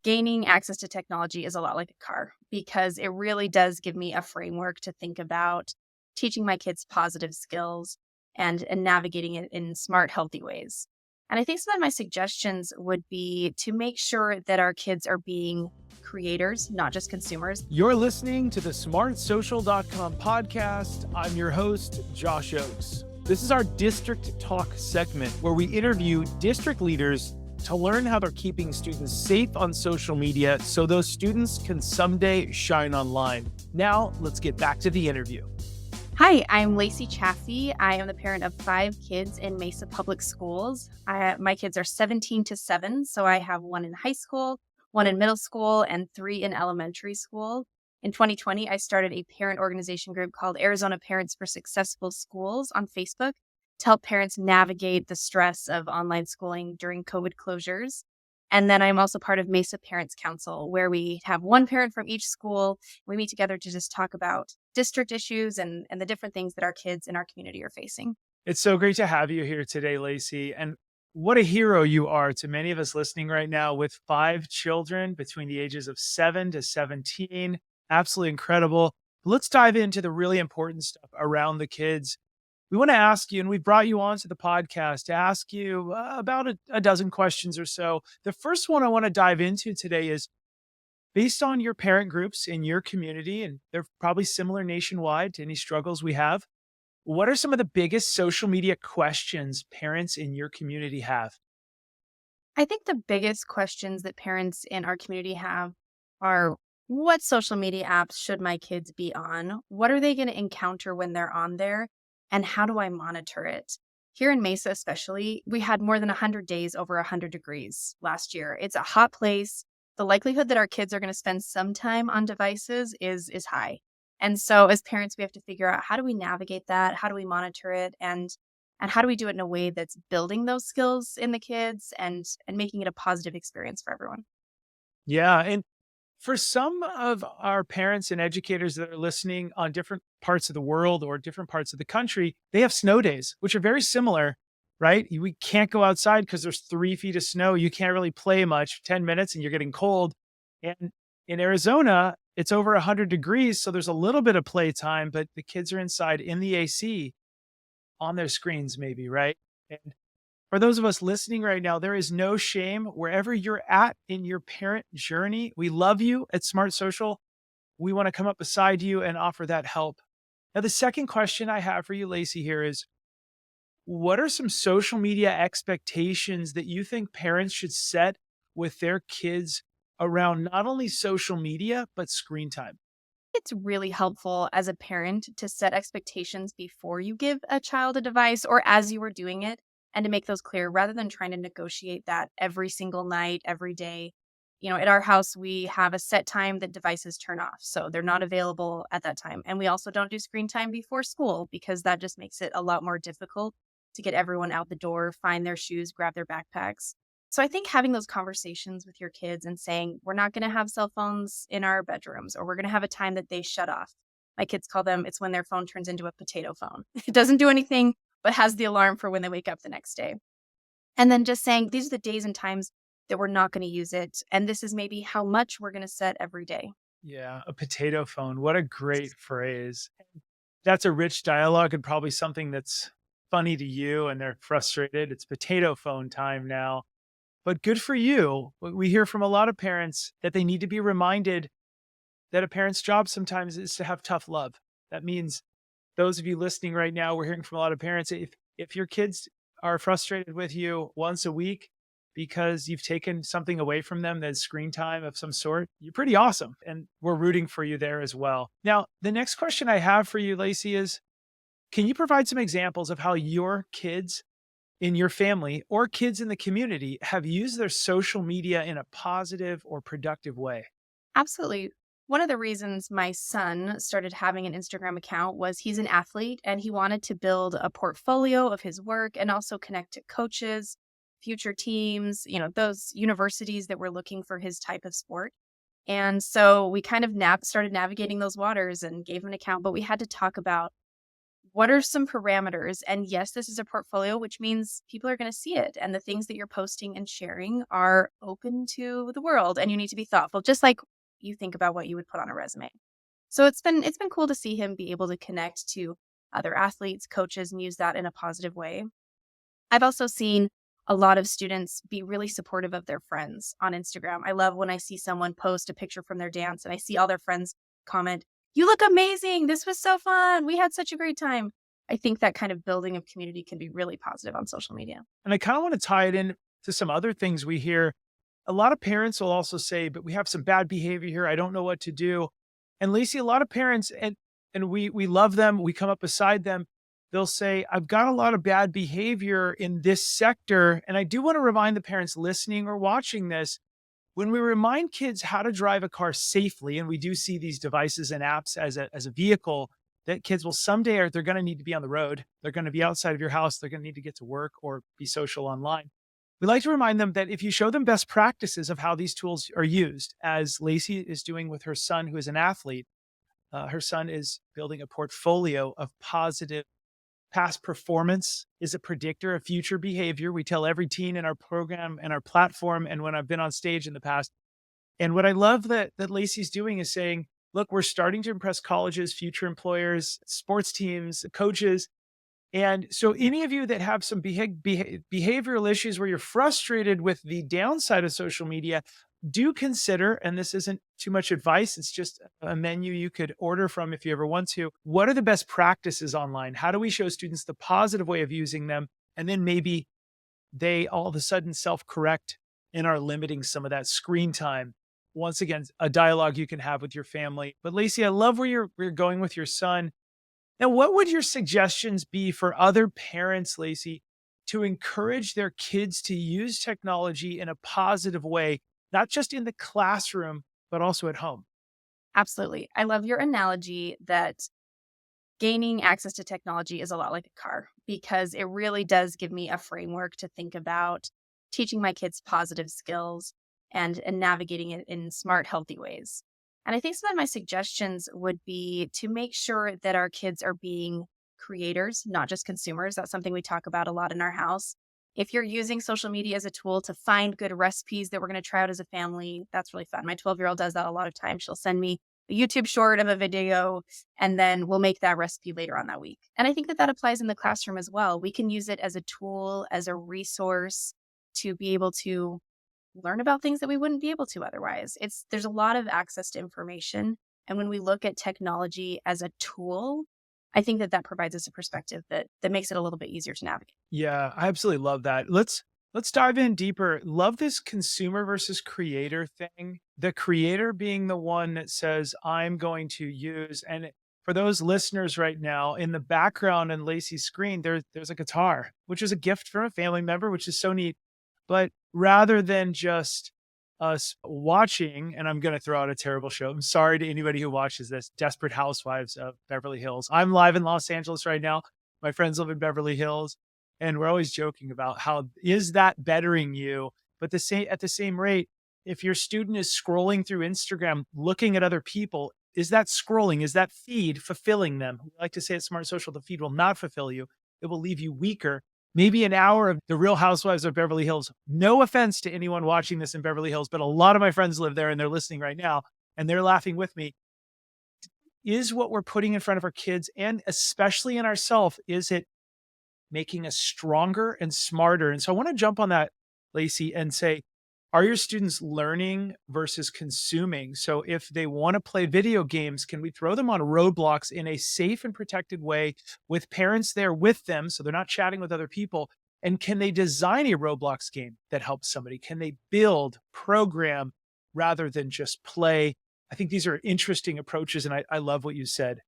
Gaining access to technology is a lot like a car because it really does give me a framework to think about teaching my kids positive skills and navigating it in smart, healthy ways. And I think some of my suggestions would be to make sure that our kids are being creators, not just consumers. You're listening to the smartsocial.com podcast. I'm your host, Josh Ochs. This is our District Talk segment where we interview district leaders to learn how they're keeping students safe on social media so those students can someday shine online. Now, let's get back to the interview. Hi, I'm Lacy Chaffee. I am the parent of 5 kids in Mesa Public Schools. My kids are 17 to 7, so I have one in high school, one in middle school, and 3 in elementary school. In 2020, I started a parent organization group called Arizona Parents for Successful Schools on Facebook to help parents navigate the stress of online schooling during COVID closures. And then I'm also part of Mesa Parents Council, where we have one parent from each school. We meet together to just talk about district issues and the different things that our kids in our community are facing. It's so great to have you here today, Lacy. And what a hero you are to many of us listening right now with 5 children between the ages of 7 to 17. Absolutely incredible. Let's dive into the really important stuff around the kids. We want to ask you, and we brought you onto the podcast to ask you about a dozen questions or so. The first one I want to dive into today is based on your parent groups in your community, and they're probably similar nationwide to any struggles we have. What are some of the biggest social media questions parents in your community have? I think the biggest questions that parents in our community have are, what social media apps should my kids be on? What are they going to encounter when they're on there? And how do I monitor it? Here in Mesa, especially, we had more than 100 days over 100 degrees last year. It's a hot place. The likelihood that our kids are going to spend some time on devices is high. And so as parents, we have to figure out, how do we navigate that? How do we monitor it? And how do we do it in a way that's building those skills in the kids and making it a positive experience for everyone? Yeah. And for some of our parents and educators that are listening on different parts of the world or different parts of the country, they have snow days, which are very similar, right? We can't go outside because there's 3 feet of snow. You can't really play much, 10 minutes, and you're getting cold. And in Arizona, it's over 100 degrees. So there's a little bit of playtime, but the kids are inside in the AC on their screens, maybe, right? And for those of us listening right now, there is no shame wherever you're at in your parent journey. We love you at Smart Social. We want to come up beside you and offer that help. Now, the second question I have for you, Lacy, here is, what are some social media expectations that you think parents should set with their kids around not only social media, but screen time? It's really helpful as a parent to set expectations before you give a child a device or as you are doing it, and to make those clear rather than trying to negotiate that every single night, every day. At our house, we have a set time that devices turn off. So they're not available at that time. And we also don't do screen time before school because that just makes it a lot more difficult to get everyone out the door, find their shoes, grab their backpacks. So I think having those conversations with your kids and saying, we're not going to have cell phones in our bedrooms, or we're going to have a time that they shut off. My kids call them, it's when their phone turns into a potato phone. It doesn't do anything, but has the alarm for when they wake up the next day. And then just saying, these are the days and times that we're not going to use it. And this is maybe how much we're going to set every day. Yeah, a potato phone. What a great phrase. That's a rich dialogue and probably something that's funny to you and they're frustrated. It's potato phone time now. But good for you. We hear from a lot of parents that they need to be reminded that a parent's job sometimes is to have tough love. That means those of you listening right now, we're hearing from a lot of parents. If your kids are frustrated with you once a week because you've taken something away from them that's screen time of some sort, you're pretty awesome. And we're rooting for you there as well. Now, the next question I have for you, Lacy, is, can you provide some examples of how your kids in your family or kids in the community have used their social media in a positive or productive way? Absolutely. One of the reasons my son started having an Instagram account was he's an athlete and he wanted to build a portfolio of his work and also connect to coaches, future teams, those universities that were looking for his type of sport. And so we kind of started navigating those waters and gave him an account, but we had to talk about what are some parameters? And yes, this is a portfolio, which means people are going to see it. And the things that you're posting and sharing are open to the world. And you need to be thoughtful, just like you think about what you would put on a resume. So it's been cool to see him be able to connect to other athletes, coaches, and use that in a positive way. I've also seen a lot of students be really supportive of their friends on Instagram. I love when I see someone post a picture from their dance and I see all their friends comment, "You look amazing. This was so fun. We had such a great time." I think that kind of building of community can be really positive on social media. And I kind of want to tie it in to some other things we hear. A lot of parents will also say, but we have some bad behavior here. I don't know what to do. And Lacey, a lot of parents, and we love them, we come up beside them. They'll say, I've got a lot of bad behavior in this sector. And I do want to remind the parents listening or watching this, when we remind kids how to drive a car safely, and we do see these devices and apps as a vehicle that kids will someday, or they're going to need to be on the road. They're going to be outside of your house. They're going to need to get to work or be social online. We like to remind them that if you show them best practices of how these tools are used, as Lacey is doing with her son, who is an athlete, her son is building a portfolio of positive past performance is a predictor of future behavior. We tell every teen in our program and our platform, and when I've been on stage in the past. And what I love that Lacey's doing is saying, look, we're starting to impress colleges, future employers, sports teams, coaches. And so any of you that have some behavioral issues where you're frustrated with the downside of social media, do consider, and this isn't too much advice, it's just a menu you could order from if you ever want to. What are the best practices online? How do we show students the positive way of using them? And then maybe they all of a sudden self-correct and are limiting some of that screen time. Once again, a dialogue you can have with your family. But Lacey, I love where you're going with your son. Now, what would your suggestions be for other parents, Lacey, to encourage their kids to use technology in a positive way, not just in the classroom, but also at home? Absolutely. I love your analogy that gaining access to technology is a lot like a car because it really does give me a framework to think about teaching my kids positive skills and navigating it in smart, healthy ways. And I think some of my suggestions would be to make sure that our kids are being creators, not just consumers. That's something we talk about a lot in our house. If you're using social media as a tool to find good recipes that we're going to try out as a family, that's really fun. My 12-year-old does that a lot of times. She'll send me a YouTube short of a video, and then we'll make that recipe later on that week. And I think that that applies in the classroom as well. We can use it as a tool, as a resource to be able to learn about things that we wouldn't be able to otherwise. There's a lot of access to information. And when we look at technology as a tool, I think that that provides us a perspective that makes it a little bit easier to navigate. Yeah, I absolutely love that. Let's dive in deeper. Love this consumer versus creator thing. The creator being the one that says, I'm going to use, and for those listeners right now, in the background on Lacey's screen, there's a guitar, which is a gift from a family member, which is so neat. But rather than just us watching, and I'm going to throw out a terrible show. I'm sorry to anybody who watches this, Desperate Housewives of Beverly Hills. I'm live in Los Angeles right now. My friends live in Beverly Hills, and we're always joking about how is that bettering you? But at the same rate, if your student is scrolling through Instagram, looking at other people, is that scrolling? Is that feed fulfilling them? We like to say at Smart Social, the feed will not fulfill you. It will leave you weaker. Maybe an hour of the Real Housewives of Beverly Hills. No offense to anyone watching this in Beverly Hills, but a lot of my friends live there and they're listening right now and they're laughing with me. Is what we're putting in front of our kids and especially in ourselves, is it making us stronger and smarter? And so I want to jump on that, Lacy, and say, are your students learning versus consuming? So if they want to play video games, can we throw them on roadblocks in a safe and protected way with parents there with them so they're not chatting with other people? And can they design a Roblox game that helps somebody? Can they build, program rather than just play? I think these are interesting approaches, and I love what you said.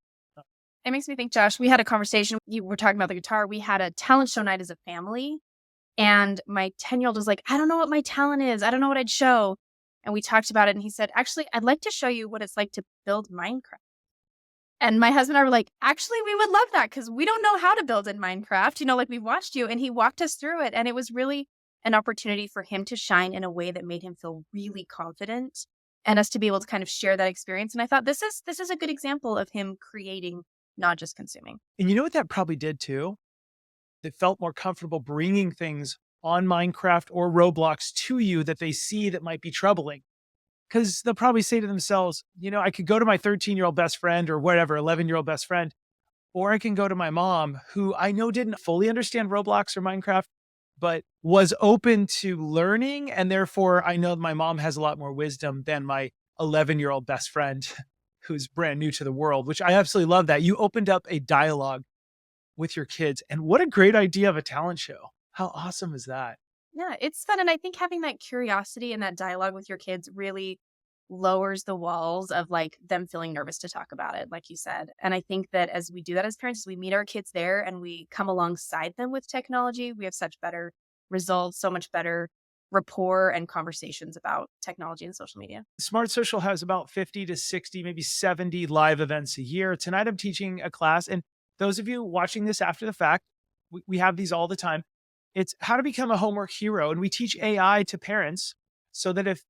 It makes me think, Josh, we had a conversation. You were talking about the guitar. We had a talent show night as a family. And my 10-year-old was like, I don't know what my talent is. I don't know what I'd show. And we talked about it. And he said, actually, I'd like to show you what it's like to build Minecraft. And my husband and I were like, actually, we would love that because we don't know how to build in Minecraft. Like we watched you and he walked us through it. And it was really an opportunity for him to shine in a way that made him feel really confident and us to be able to kind of share that experience. And I thought this is a good example of him creating not just consuming. And you know what that probably did too? They felt more comfortable bringing things on Minecraft or Roblox to you that they see that might be troubling. Because they'll probably say to themselves, I could go to my 13-year-old best friend or whatever, 11-year-old best friend, or I can go to my mom, who I know didn't fully understand Roblox or Minecraft, but was open to learning. And therefore, I know my mom has a lot more wisdom than my 11-year-old best friend who's brand new to the world, which I absolutely love that. You opened up a dialogue with your kids. And what a great idea of a talent show. How awesome is that? Yeah, it's fun. And I think having that curiosity and that dialogue with your kids really lowers the walls of like them feeling nervous to talk about it, like you said. And I think that as we do that as parents, as we meet our kids there and we come alongside them with technology, we have such better results, so much better rapport and conversations about technology and social media. Smart Social has about 50 to 60, maybe 70 live events a year. Tonight, I'm teaching a class. And those of you watching this after the fact, we have these all the time. It's how to become a homework hero. And we teach AI to parents so that if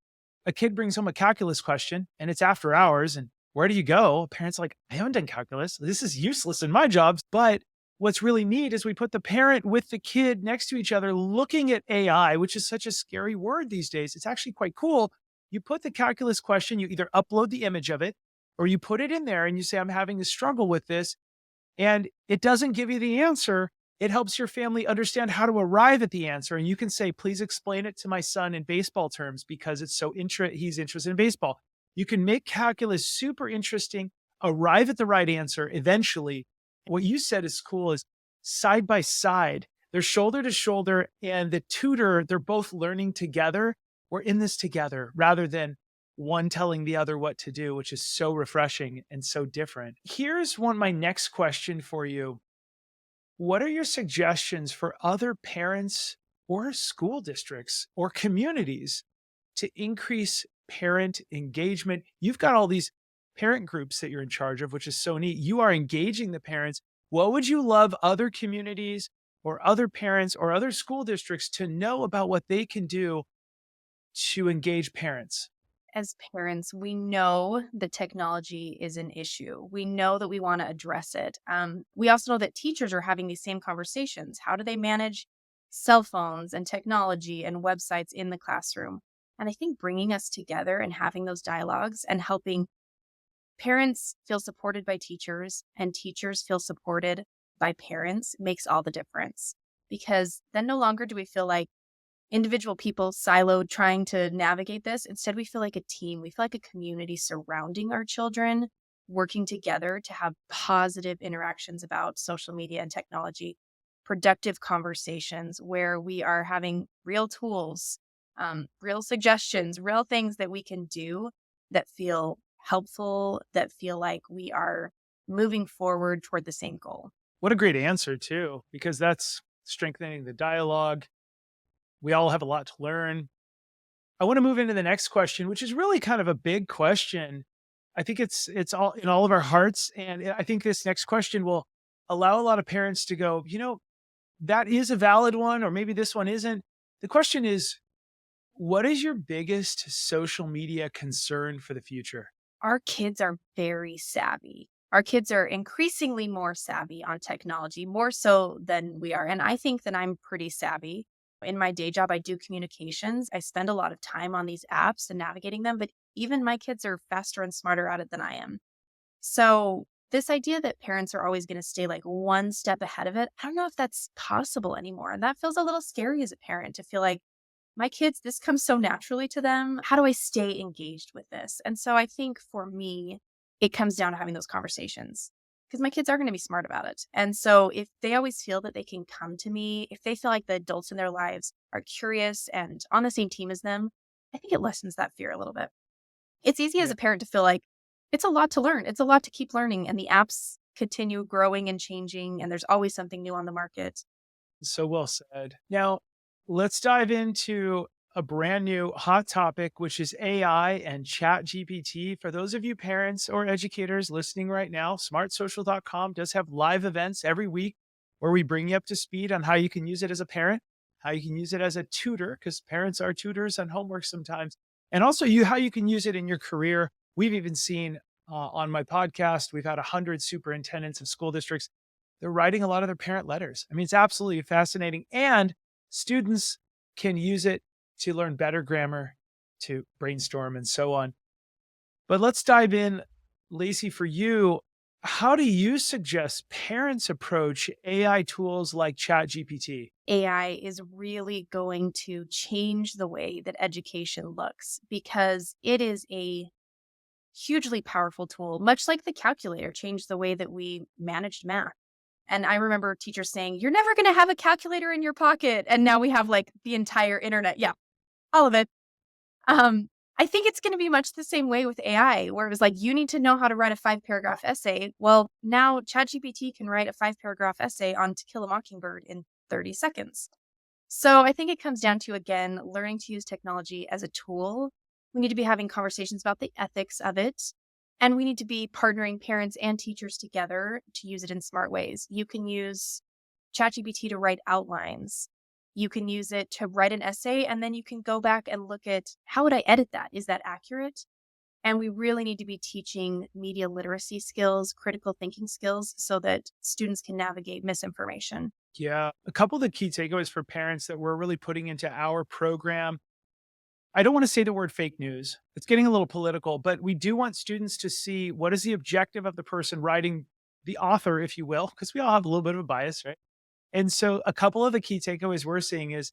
a kid brings home a calculus question and it's after hours and where do you go? Parents are like, I haven't done calculus. This is useless in my jobs. But what's really neat is we put the parent with the kid next to each other looking at AI, which is such a scary word these days. It's actually quite cool. You put the calculus question, you either upload the image of it or you put it in there and you say, I'm having a struggle with this. And it doesn't give you the answer. It helps your family understand how to arrive at the answer. And you can say, please explain it to my son in baseball terms because he's interested in baseball. You can make calculus super interesting, arrive at the right answer eventually. What you said is cool is side by side, they're shoulder to shoulder, and the tutor, they're both learning together. We're in this together rather than one telling the other what to do, which is so refreshing and so different. Here's my next question for you. What are your suggestions for other parents or school districts or communities to increase parent engagement? You've got all these parent groups that you're in charge of, which is so neat. You are engaging the parents. What would you love other communities or other parents or other school districts to know about what they can do to engage parents? As parents, we know that technology is an issue. We know that we want to address it. We also know that teachers are having these same conversations. How do they manage cell phones and technology and websites in the classroom? And I think bringing us together and having those dialogues and helping parents feel supported by teachers and teachers feel supported by parents makes all the difference. Because then no longer do we feel like individual people siloed trying to navigate this. Instead, we feel like a team. We feel like a community surrounding our children, working together to have positive interactions about social media and technology, productive conversations where we are having real tools, real suggestions, real things that we can do that feel helpful, that feel like we are moving forward toward the same goal. What a great answer, too, because that's strengthening the dialogue. We all have a lot to learn. I want to move into the next question, which is really kind of a big question. I think it's all in all of our hearts. And I think this next question will allow a lot of parents to go, that is a valid one, or maybe this one isn't. The question is, what is your biggest social media concern for the future? Our kids are very savvy. Our kids are increasingly more savvy on technology, more so than we are. And I think that I'm pretty savvy. In my day job, I do communications. I spend a lot of time on these apps and navigating them, but even my kids are faster and smarter at it than I am. So, this idea that parents are always going to stay like one step ahead of it, I don't know if that's possible anymore. And that feels a little scary as a parent to feel like my kids, this comes so naturally to them. How do I stay engaged with this? And so, I think for me, it comes down to having those conversations because my kids are going to be smart about it. And so if they always feel that they can come to me, if they feel like the adults in their lives are curious and on the same team as them, I think it lessens that fear a little bit. It's easy as Yeah. a parent to feel like it's a lot to learn. It's a lot to keep learning and the apps continue growing and changing and there's always something new on the market. So well said. Now, let's dive into a brand new hot topic, which is AI and Chat GPT. For those of you parents or educators listening right now, smartsocial.com does have live events every week where we bring you up to speed on how you can use it as a parent, how you can use it as a tutor, because parents are tutors on homework sometimes, and also how you can use it in your career. We've even seen on my podcast. We've had 100 superintendents of school districts. They're writing a lot of their parent letters. I mean, it's absolutely fascinating. And students can use it to learn better grammar, to brainstorm, and so on. But let's dive in, Lacy, for you. How do you suggest parents approach AI tools like ChatGPT? AI is really going to change the way that education looks because it is a hugely powerful tool, much like the calculator changed the way that we managed math. And I remember teachers saying, "You're never going to have a calculator in your pocket." And now we have like the entire internet. Yeah, all of it. I think it's going to be much the same way with AI, where it was like, you need to know how to write a 5 paragraph essay. Well, now ChatGPT can write a 5 paragraph essay on To Kill a Mockingbird in 30 seconds. So I think it comes down to, again, learning to use technology as a tool. We need to be having conversations about the ethics of it. And we need to be partnering parents and teachers together to use it in smart ways. You can use ChatGPT to write outlines. You can use it to write an essay, and then you can go back and look at, how would I edit that? Is that accurate? And we really need to be teaching media literacy skills, critical thinking skills, so that students can navigate misinformation. Yeah, a couple of the key takeaways for parents that we're really putting into our program. I don't want to say the word fake news. It's getting a little political, but we do want students to see what is the objective of the person writing, the author, if you will, because we all have a little bit of a bias, right? And so a couple of the key takeaways we're seeing is,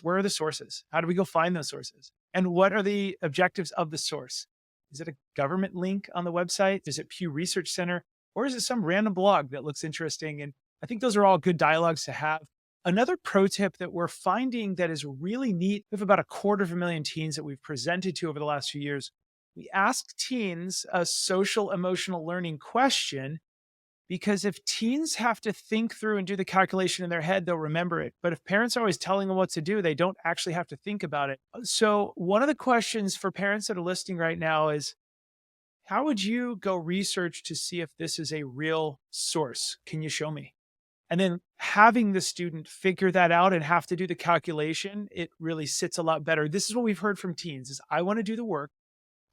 where are the sources? How do we go find those sources? And what are the objectives of the source? Is it a government link on the website? Is it Pew Research Center? Or is it some random blog that looks interesting? And I think those are all good dialogues to have. Another pro tip that we're finding that is really neat, we have about 250,000 teens that we've presented to over the last few years. We ask teens a social emotional learning question, because if teens have to think through and do the calculation in their head, they'll remember it. But if parents are always telling them what to do, they don't actually have to think about it. So, one of the questions for parents that are listening right now is, how would you go research to see if this is a real source? Can you show me? And then having the student figure that out and have to do the calculation, it really sits a lot better. This is what we've heard from teens is, I want to do the work.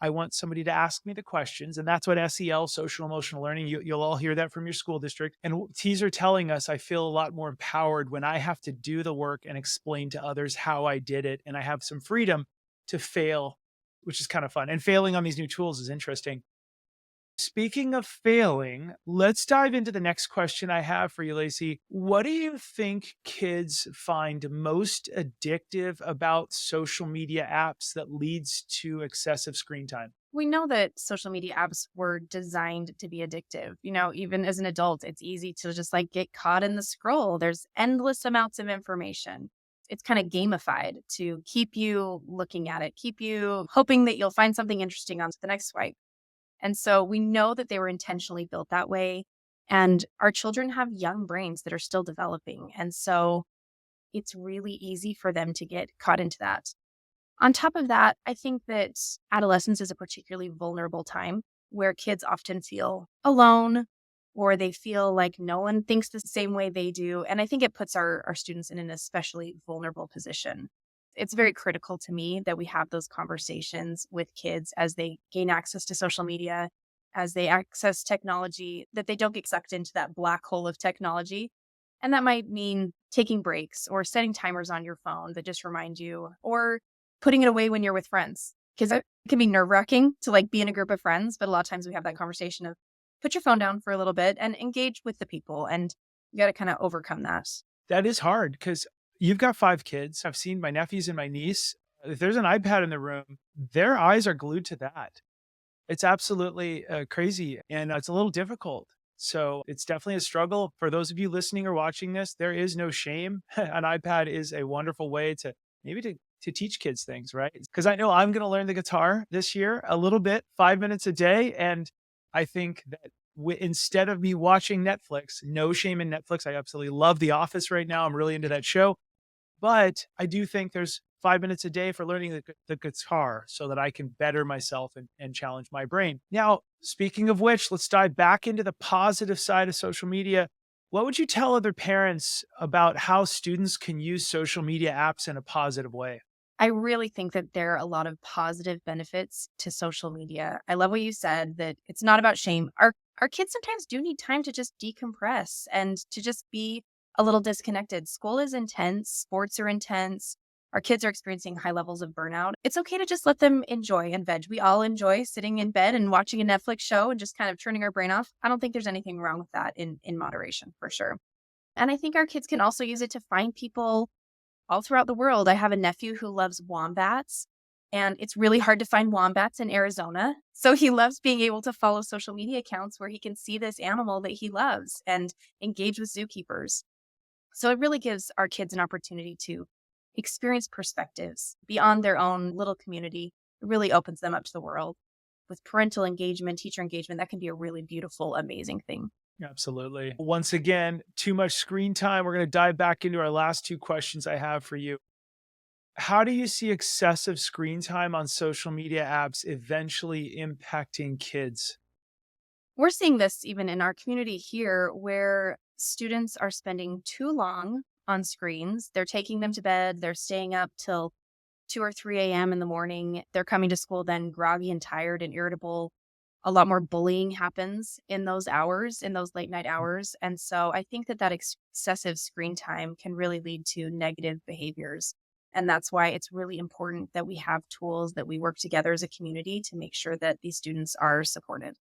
I want somebody to ask me the questions. And that's what SEL, social emotional learning, you'll all hear that from your school district. And T's are telling us, I feel a lot more empowered when I have to do the work and explain to others how I did it. And I have some freedom to fail, which is kind of fun. And failing on these new tools is interesting. Speaking of failing, let's dive into the next question I have for you, Lacy. What do you think kids find most addictive about social media apps that leads to excessive screen time? We know that social media apps were designed to be addictive. Even as an adult, it's easy to just like get caught in the scroll. There's endless amounts of information. It's kind of gamified to keep you looking at it, keep you hoping that you'll find something interesting on the next swipe. And so we know that they were intentionally built that way. And our children have young brains that are still developing. And so it's really easy for them to get caught into that. On top of that, I think that adolescence is a particularly vulnerable time where kids often feel alone or they feel like no one thinks the same way they do. And I think it puts our students in an especially vulnerable position. It's very critical to me that we have those conversations with kids as they gain access to social media, as they access technology, that they don't get sucked into that black hole of technology. And that might mean taking breaks or setting timers on your phone that just remind you, or putting it away when you're with friends. Because it can be nerve-wracking to like be in a group of friends, but a lot of times we have that conversation of put your phone down for a little bit and engage with the people. And you got to kind of overcome that. That is hard because you've got 5 kids. I've seen my nephews and my niece. If there's an iPad in the room, their eyes are glued to that. It's absolutely crazy, and it's a little difficult. So it's definitely a struggle. For those of you listening or watching this, there is no shame. An iPad is a wonderful way to maybe to teach kids things, right? Because I know I'm going to learn the guitar this year a little bit, 5 minutes a day. And I think that instead of me watching Netflix, no shame in Netflix. I absolutely love The Office right now. I'm really into that show. But I do think there's 5 minutes a day for learning the guitar so that I can better myself and challenge my brain. Now, speaking of which, let's dive back into the positive side of social media. What would you tell other parents about how students can use social media apps in a positive way? I really think that there are a lot of positive benefits to social media. I love what you said that it's not about shame. Our kids sometimes do need time to just decompress and to just be a little disconnected. School is intense, sports are intense. Our kids are experiencing high levels of burnout. It's okay to just let them enjoy and veg. We all enjoy sitting in bed and watching a Netflix show and just kind of turning our brain off. I don't think there's anything wrong with that in moderation for sure. And I think our kids can also use it to find people all throughout the world. I have a nephew who loves wombats, and it's really hard to find wombats in Arizona. So he loves being able to follow social media accounts where he can see this animal that he loves and engage with zookeepers. So it really gives our kids an opportunity to experience perspectives beyond their own little community. It really opens them up to the world. With parental engagement, teacher engagement, that can be a really beautiful, amazing thing. Absolutely. Once again, too much screen time. We're going to dive back into our last two questions I have for you. How do you see excessive screen time on social media apps eventually impacting kids? We're seeing this even in our community here where students are spending too long on screens. They're taking them to bed, they're staying up till 2 or 3 a.m. in the morning. They're coming to school then groggy and tired and irritable. A lot more bullying happens in those hours, in those late night hours. And so I think that excessive screen time can really lead to negative behaviors. And that's why it's really important that we have tools that we work together as a community to make sure that these students are supported.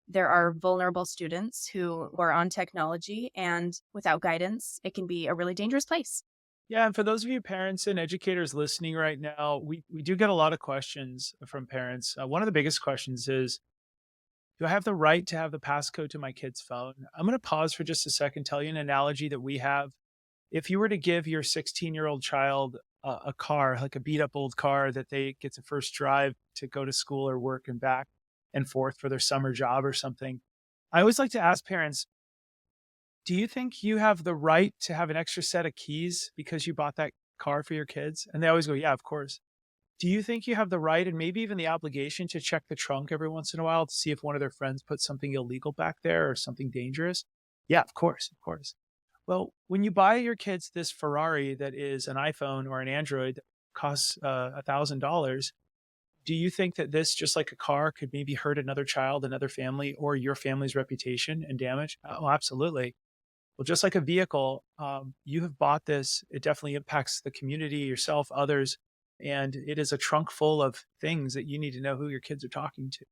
There are vulnerable students who are on technology, and without guidance, it can be a really dangerous place. Yeah, and for those of you parents and educators listening right now, we do get a lot of questions from parents. One of the biggest questions is, do I have the right to have the passcode to my kid's phone? I'm going to pause for just a second, tell you an analogy that we have. If you were to give your 16-year-old child a car, like a beat up old car that they get to first drive to go to school or work and back and forth for their summer job or something, I always like to ask parents, do you think you have the right to have an extra set of keys because you bought that car for your kids? And they always go, yeah, of course. Do you think you have the right and maybe even the obligation to check the trunk every once in a while to see if one of their friends put something illegal back there or something dangerous? Yeah, of course, of course. Well, when you buy your kids this Ferrari that is an iPhone or an Android that costs $1,000, do you think that this, just like a car, could maybe hurt another child, another family, or your family's reputation and damage? Oh, absolutely. Well, just like a vehicle, you have bought this. It definitely impacts the community, yourself, others, and it is a trunk full of things that you need to know who your kids are talking to.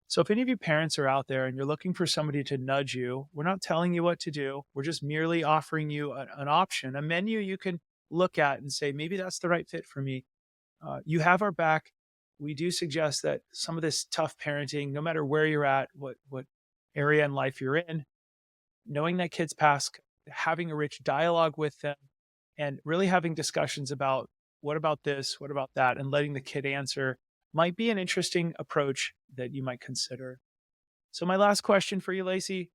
So if any of you parents are out there and you're looking for somebody to nudge you, we're not telling you what to do. We're just merely offering you an option, a menu you can look at and say, maybe that's the right fit for me. You have our back. We do suggest that some of this tough parenting, no matter where you're at, what area in life you're in, knowing that kids pass, having a rich dialogue with them, and really having discussions about what about this, what about that, and letting the kid answer might be an interesting approach that you might consider. So, my last question for you, Lacey,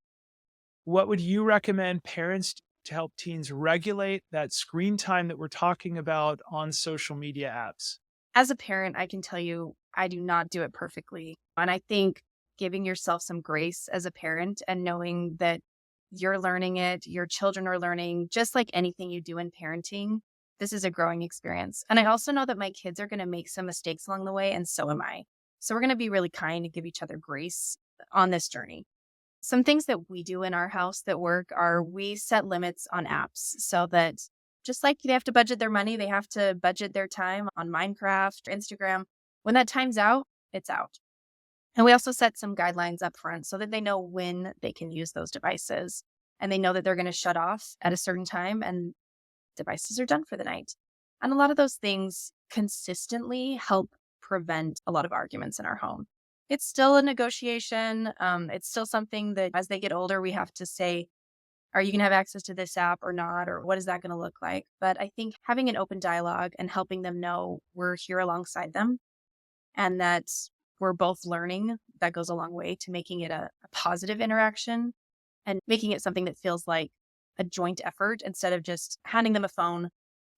what would you recommend parents to help teens regulate that screen time that we're talking about on social media apps? As a parent, I can tell you I do not do it perfectly. And I think giving yourself some grace as a parent and knowing that you're learning it, your children are learning, just like anything you do in parenting, this is a growing experience. And I also know that my kids are going to make some mistakes along the way, and so am I. So we're going to be really kind and give each other grace on this journey. Some things that we do in our house that work are we set limits on apps so that just like they have to budget their money, they have to budget their time on Minecraft or Instagram. When that time's out, it's out. And we also set some guidelines up front so that they know when they can use those devices and they know that they're going to shut off at a certain time and devices are done for the night. And a lot of those things consistently help prevent a lot of arguments in our home. It's still a negotiation. It's still something that as they get older, we have to say, are you going to have access to this app or not? Or what is that going to look like? But I think having an open dialogue and helping them know we're here alongside them and that we're both learning, that goes a long way to making it a positive interaction and making it something that feels like a joint effort instead of just handing them a phone,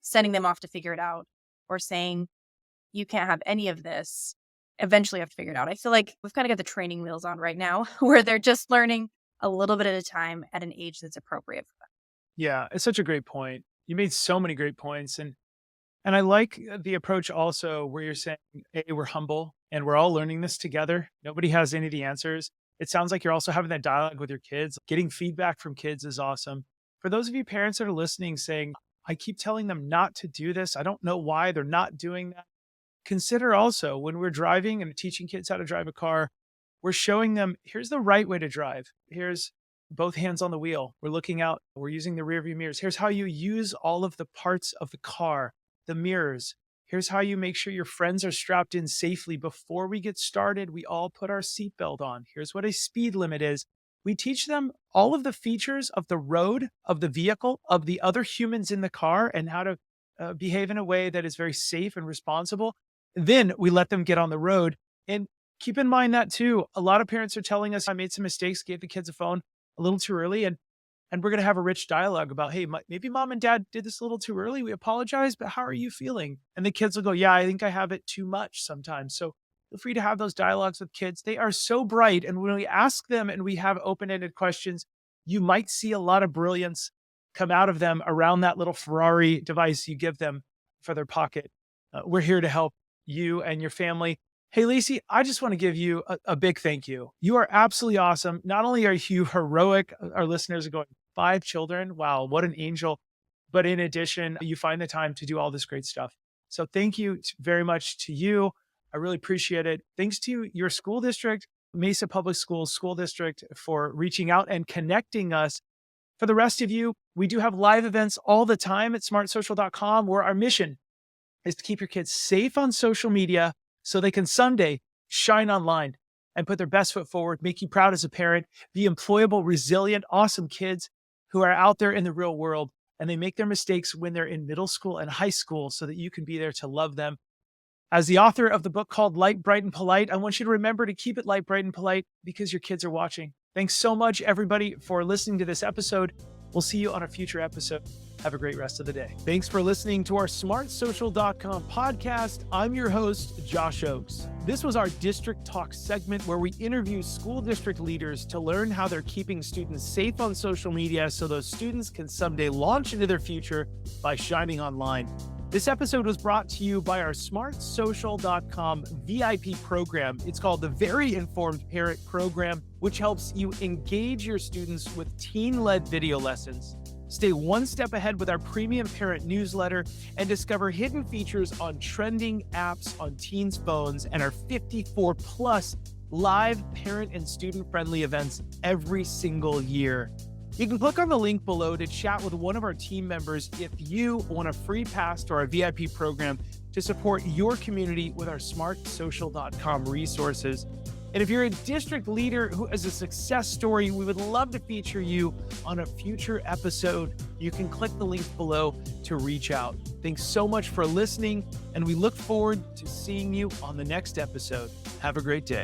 sending them off to figure it out, or saying, you can't have any of this. Eventually, you have to figure it out. I feel like we've kind of got the training wheels on right now where they're just learning a little bit at a time at an age that's appropriate for them. Yeah, it's such a great point. You made so many great points. And And I like the approach also where you're saying, hey, we're humble and we're all learning this together. Nobody has any of the answers. It sounds like you're also having that dialogue with your kids. Getting feedback from kids is awesome. For those of you parents that are listening, saying, I keep telling them not to do this. I don't know why they're not doing that. Consider also when we're driving and teaching kids how to drive a car, we're showing them here's the right way to drive. Here's both hands on the wheel. We're looking out. We're using the rear view mirrors. Here's how you use all of the parts of the car, the mirrors. Here's how you make sure your friends are strapped in safely. Before we get started, we all put our seatbelt on. Here's what a speed limit is. We teach them all of the features of the road, of the vehicle, of the other humans in the car, and how to behave in a way that is very safe and responsible. Then we let them get on the road. And keep in mind that too, a lot of parents are telling us, I made some mistakes, gave the kids a phone a little too early. And we're going to have a rich dialogue about, hey, maybe mom and dad did this a little too early. We apologize, but how are you feeling? And the kids will go, yeah, I think I have it too much sometimes. So feel free to have those dialogues with kids. They are so bright. And when we ask them and we have open-ended questions, you might see a lot of brilliance come out of them around that little Ferrari device you give them for their pocket. We're here to help you and your family. Hey, Lacy, I just want to give you a big thank you. You are absolutely awesome. Not only are you heroic, our listeners are going, 5 children. Wow, what an angel. But in addition, you find the time to do all this great stuff. So thank you very much to you. I really appreciate it. Thanks to your school district, Mesa Public Schools School District, for reaching out and connecting us. For the rest of you, we do have live events all the time at smartsocial.com, where our mission is to keep your kids safe on social media so they can someday shine online and put their best foot forward, make you proud as a parent, be employable, resilient, awesome kids who are out there in the real world, and they make their mistakes when they're in middle school and high school so that you can be there to love them. As the author of the book called Light, Bright, and Polite, I want you to remember to keep it light, bright, and polite because your kids are watching. Thanks so much, everybody, for listening to this episode. We'll see you on a future episode. Have a great rest of the day. Thanks for listening to our smartsocial.com podcast. I'm your host, Josh Ochs. This was our District Talk segment where we interview school district leaders to learn how they're keeping students safe on social media so those students can someday launch into their future by shining online. This episode was brought to you by our smartsocial.com VIP program. It's called the Very Informed Parent Program, which helps you engage your students with teen-led video lessons. Stay one step ahead with our premium parent newsletter and discover hidden features on trending apps on teens' phones and our 54 plus live parent and student-friendly events every single year. You can click on the link below to chat with one of our team members if you want a free pass to our VIP program to support your community with our smartsocial.com resources. And if you're a district leader who has a success story, we would love to feature you on a future episode. You can click the link below to reach out. Thanks so much for listening, and we look forward to seeing you on the next episode. Have a great day.